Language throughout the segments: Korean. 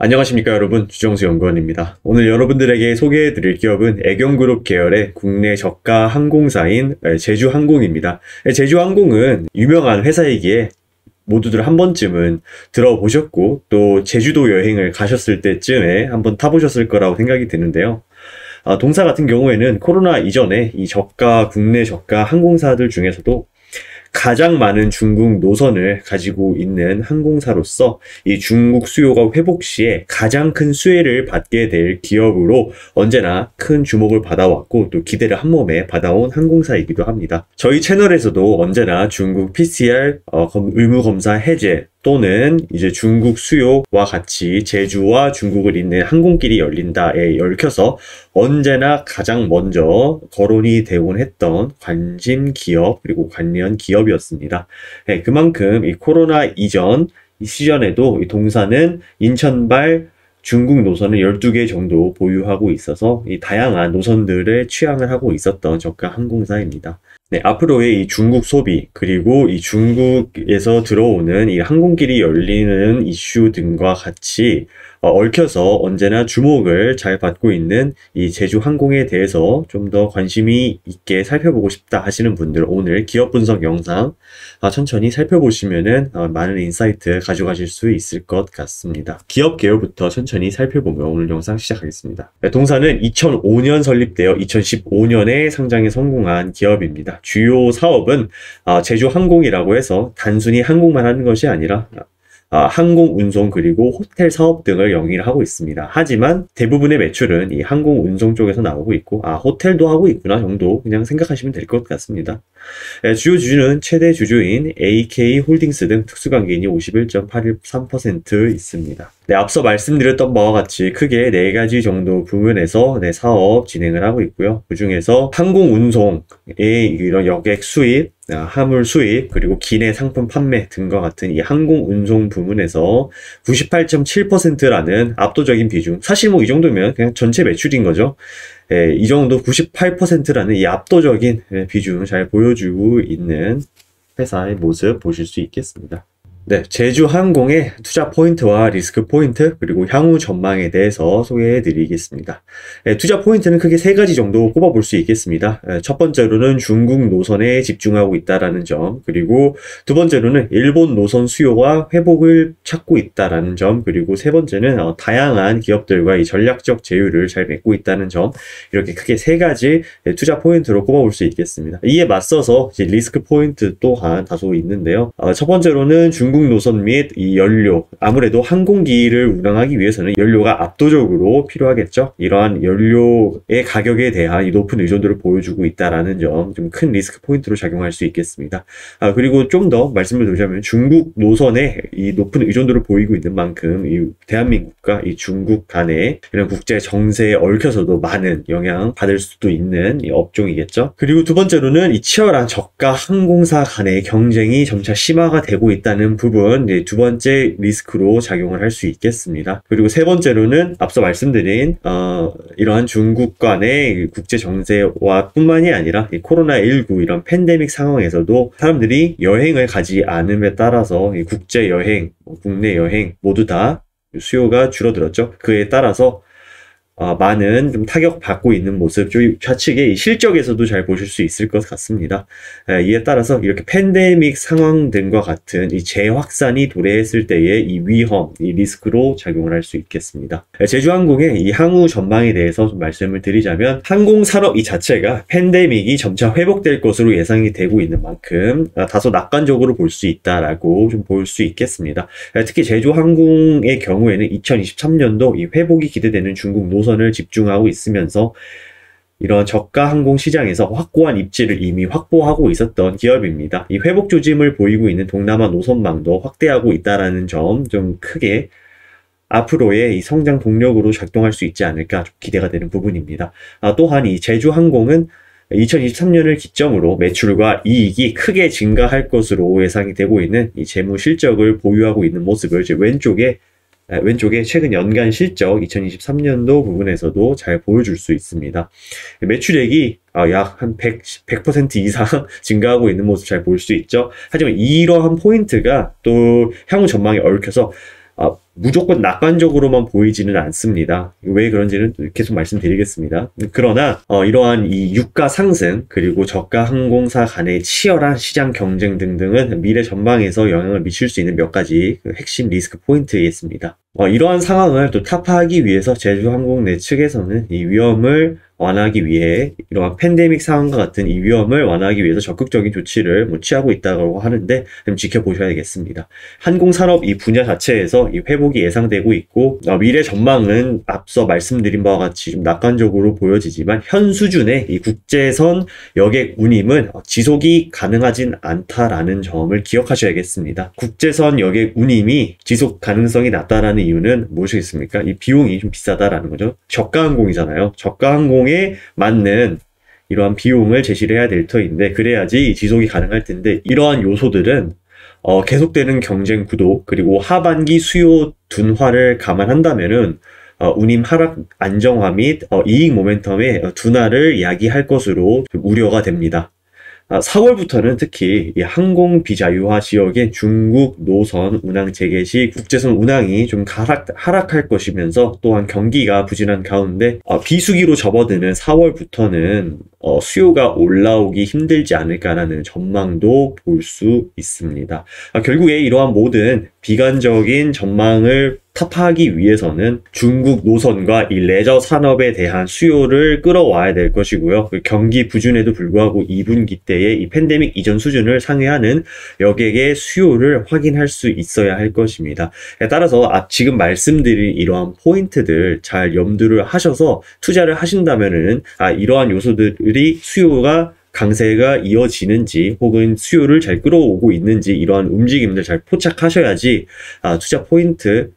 안녕하십니까 여러분, 주정수 연구원입니다. 오늘 여러분들에게 소개해드릴 기업은 애경그룹 계열의 국내 저가 항공사인 제주항공입니다. 제주항공은 유명한 회사이기에 모두들 한 번쯤은 들어보셨고 또 제주도 여행을 가셨을 때쯤에 한번 타보셨을 거라고 생각이 드는데요. 동사 같은 경우에는 코로나 이전에 이 국내 저가 항공사들 중에서도 가장 많은 중국 노선을 가지고 있는 항공사로서 이 중국 수요가 회복 시에 가장 큰 수혜를 받게 될 기업으로 언제나 큰 주목을 받아왔고 또 기대를 한 몸에 받아온 항공사이기도 합니다. 저희 채널에서도 언제나 중국 PCR 의무 검사 해제 또는 이제 중국 수요와 같이 제주와 중국을 잇는 항공길이 열린다에 얽혀서 언제나 가장 먼저 거론이 되곤 했던 관심 기업 그리고 관련 기업이었습니다. 네, 그만큼 이 코로나 이전 이 시전에도 이 동사는 인천발 중국 노선을 12개 정도 보유하고 있어서 이 다양한 노선들을 취항을 하고 있었던 저가 항공사입니다. 네, 앞으로의 이 중국 소비 그리고 이 중국에서 들어오는 이 항공길이 열리는 이슈 등과 같이 얽혀서 언제나 주목을 잘 받고 있는 이 제주항공에 대해서 좀 더 관심이 있게 살펴보고 싶다 하시는 분들 오늘 기업 분석 영상 천천히 살펴보시면은 많은 인사이트 가져가실 수 있을 것 같습니다. 기업 계열부터 천천히 살펴보며 오늘 영상 시작하겠습니다. 네, 동사는 2005년 설립되어 2015년에 상장에 성공한 기업입니다. 주요 사업은 제주항공이라고 해서 단순히 항공만 하는 것이 아니라 항공 운송 그리고 호텔 사업 등을 영위를 하고 있습니다. 하지만 대부분의 매출은 이 항공 운송 쪽에서 나오고 있고 호텔도 하고 있구나 정도 그냥 생각하시면 될 것 같습니다. 주요 주주는 최대 주주인 AK홀딩스 등 특수관계인이 51.83% 있습니다. 네, 앞서 말씀드렸던 바와 같이 크게 4가지 정도 부문에서 사업 진행을 하고 있고요. 그 중에서 항공 운송의 이런 여객 수입, 화물 수입, 그리고 기내 상품 판매 등과 같은 이 항공 운송 부문에서 98.7%라는 압도적인 비중. 사실 뭐 이 정도면 그냥 전체 매출인 거죠. 이 정도 98%라는 이 압도적인 비중을 잘 보여주고 있는 회사의 모습 보실 수 있겠습니다. 네, 제주항공의 투자 포인트와 리스크 포인트 그리고 향후 전망에 대해서 소개해 드리겠습니다. 투자 포인트는 크게 3가지 정도 꼽아볼 수 있겠습니다. 첫 번째로는 중국 노선에 집중하고 있다는 점, 그리고 두 번째로는 일본 노선 수요가 회복을 찾고 있다는 점, 그리고 세 번째는 다양한 기업들과 이 전략적 제휴를 잘 맺고 있다는 점, 이렇게 크게 3가지 투자 포인트로 꼽아볼 수 있겠습니다. 이에 맞서서 이제 리스크 포인트 또한 다소 있는데요. 첫 번째로는 중국 노선 및 이 연료, 아무래도 항공기를 운항하기 위해서는 연료가 압도적으로 필요하겠죠. 이러한 연료의 가격에 대한 이 높은 의존도를 보여주고 있다는 점 좀 큰 리스크 포인트로 작용할 수 있겠습니다. 그리고 좀 더 말씀을 드리자면 중국 노선에 이 높은 의존도를 보이고 있는 만큼 이 대한민국과 이 중국 간의 이런 국제 정세에 얽혀서도 많은 영향 받을 수도 있는 이 업종이겠죠. 그리고 두 번째로는 이 치열한 저가 항공사 간의 경쟁이 점차 심화가 되고 있다는 부분, 두 번째 리스크로 작용을 할 수 있겠습니다. 그리고 세 번째로는 앞서 말씀드린 이러한 중국 간의 국제 정세와 뿐만이 아니라 이 코로나19 이런 팬데믹 상황에서도 사람들이 여행을 가지 않음에 따라서 이 국제 여행, 국내 여행 모두 다 수요가 줄어들었죠. 그에 따라서 많은 좀 타격받고 있는 모습, 좌측의 이 실적에서도 잘 보실 수 있을 것 같습니다. 이에 따라서 이렇게 팬데믹 상황 등과 같은 이 재확산이 도래했을 때의 이 위험, 이 리스크로 작용을 할 수 있겠습니다. 제주항공의 이 향후 전망에 대해서 좀 말씀을 드리자면 항공산업 이 자체가 팬데믹이 점차 회복될 것으로 예상이 되고 있는 만큼 다소 낙관적으로 볼 수 있다라고 좀 볼 수 있겠습니다. 특히 제주항공의 경우에는 2023년도 이 회복이 기대되는 중국 노선을 집중하고 있으면서 이런 저가 항공 시장에서 확고한 입지를 이미 확보하고 있었던 기업입니다. 이 회복 조짐을 보이고 있는 동남아 노선망도 확대하고 있다는 점 좀 크게 앞으로의 이 성장 동력으로 작동할 수 있지 않을까 좀 기대가 되는 부분입니다. 또한 이 제주항공은 2023년을 기점으로 매출과 이익이 크게 증가할 것으로 예상이 되고 있는 이 재무 실적을 보유하고 있는 모습을 이제 왼쪽에 최근 연간 실적 2023년도 부분에서도 잘 보여줄 수 있습니다. 매출액이 약 한 100% 이상 증가하고 있는 모습 잘 볼 수 있죠. 하지만 이러한 포인트가 또 향후 전망에 얽혀서 무조건 낙관적으로만 보이지는 않습니다. 왜 그런지는 계속 말씀드리겠습니다. 그러나 이러한 이 유가 상승 그리고 저가 항공사 간의 치열한 시장 경쟁 등등은 미래 전망에서 영향을 미칠 수 있는 몇 가지 핵심 리스크 포인트였습니다. 이러한 상황을 또 타파하기 위해서 제주항공 내 측에서는 이 위험을 완화하기 위해 이러한 팬데믹 상황과 같은 이 위험을 완화하기 위해서 적극적인 조치를 취하고 있다고 하는데 좀 지켜보셔야겠습니다. 항공산업 이 분야 자체에서 이 회복이 예상되고 있고 미래 전망은 앞서 말씀드린 바와 같이 좀 낙관적으로 보여지지만 현 수준의 이 국제선 여객 운임은 지속이 가능하진 않다라는 점을 기억하셔야겠습니다. 국제선 여객 운임이 지속 가능성이 낮다라는 이유는 무엇이겠습니까? 이 비용이 좀 비싸다라는 거죠. 저가 항공이잖아요. 저가 항공에 맞는 이러한 비용을 제시를 해야 될 터인데 그래야지 지속이 가능할 텐데 이러한 요소들은 계속되는 경쟁 구도 그리고 하반기 수요 둔화를 감안한다면은 운임 하락 안정화 및 이익 모멘텀의 둔화를 야기할 것으로 우려가 됩니다. 4월부터는 특히 이 항공 비자유화 지역의 중국 노선 운항 재개 시 국제선 운항이 좀 하락할 것이면서 또한 경기가 부진한 가운데 비수기로 접어드는 4월부터는 수요가 올라오기 힘들지 않을까라는 전망도 볼 수 있습니다. 결국에 이러한 모든 비관적인 전망을 타파하기 위해서는 중국 노선과 이 레저 산업에 대한 수요를 끌어와야 될 것이고요. 경기 부진에도 불구하고 2분기 때에 이 팬데믹 이전 수준을 상회하는 여객의 수요를 확인할 수 있어야 할 것입니다. 따라서 지금 말씀드린 이러한 포인트들 잘 염두를 하셔서 투자를 하신다면은 이러한 요소들이 수요가 강세가 이어지는지 혹은 수요를 잘 끌어오고 있는지 이러한 움직임들 잘 포착하셔야지 투자 포인트,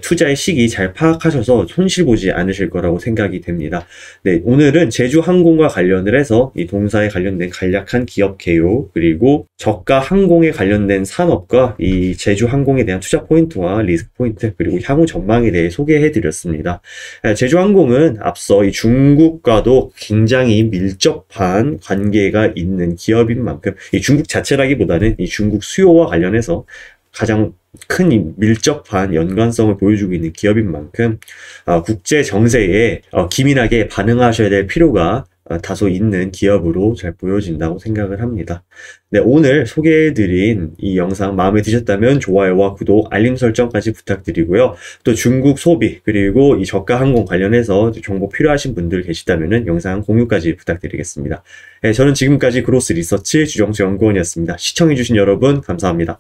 투자의 시기 잘 파악하셔서 손실 보지 않으실 거라고 생각이 됩니다. 네, 오늘은 제주항공과 관련을 해서 이 동사에 관련된 간략한 기업 개요 그리고 저가 항공에 관련된 산업과 이 제주항공에 대한 투자 포인트와 리스크 포인트 그리고 향후 전망에 대해 소개해 드렸습니다. 제주항공은 앞서 이 중국과도 굉장히 밀접한 관계가 있는 기업인 만큼 이 중국 자체라기보다는 이 중국 수요와 관련해서 가장 큰 밀접한 연관성을 보여주고 있는 기업인 만큼 국제 정세에 기민하게 반응하셔야 될 필요가 다소 있는 기업으로 잘 보여진다고 생각을 합니다. 네, 오늘 소개해드린 이 영상 마음에 드셨다면 좋아요와 구독, 알림 설정까지 부탁드리고요. 또 중국 소비 그리고 이 저가 항공 관련해서 정보 필요하신 분들 계시다면 영상 공유까지 부탁드리겠습니다. 네, 저는 지금까지 그로스 리서치 주정수 연구원이었습니다. 시청해주신 여러분 감사합니다.